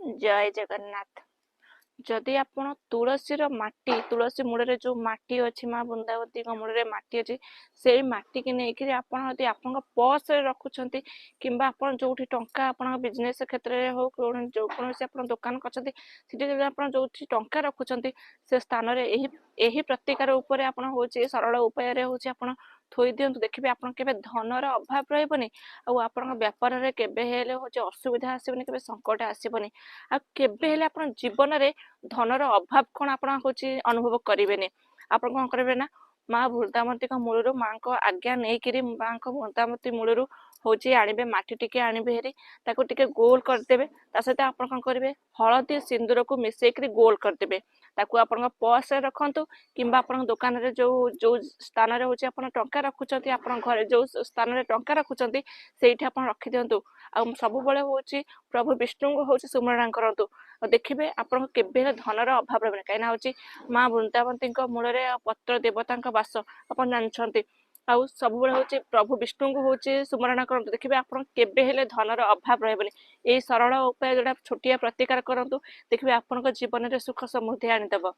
जय जगन्नाथ। जदि आपण तुलसीर माटी तुलसी मूल जो माटी अच्छी माँ बृंदावती मूल माटी अच्छी से माटी की लेकिन आपड़ी आप पर्स रखुंट कि जो टंका आप बिजनेस क्षेत्र में हो जो कौन आप दुकान कर जो टंका रखुंट से स्थान में यही प्रतिकार उपर आप सरल उपाय हूँ थोई दिंतु देखिए आप धनर अभाव रही आप व्यापार में केवे हूँ असुविधा आसबनी के संकट आसबनी आप जीवन में धनर अभाव कौन आप अनुभव करेंगे आप कौन करेंगे ना माँ बृंदावती मूल माँ को आज्ञा नहीं माँ को बृंदावती मूल हूँ आने मटी टी आने हेरी टे गोल करदे सहित आप कौन करेंगे हलदी सिंदूर को मिसेक गोल करदे आप पर्स रखु कि दुकान में जो जो स्थान में हूँ आप टा रखुंट आप घर जो स्थान में टा रखुंट से रखी दिंतु आ सब हूँ प्रभु विष्णु को हूँ सुमरणा करूँ देखिए आप धनर अभाव रही कहीं हूँ माँ बृंदावती मूल पत्र देवता बास आप जानते आउ सब हूँ प्रभु विष्णु को हूँ सुमरणा करूँ देखिए आप धनर अभाव रही यही सरल उपाय जोड़ा छोटिया प्रतिकार करूँ देखिए आप जीवन में सुख समृद्धि आनीदेव।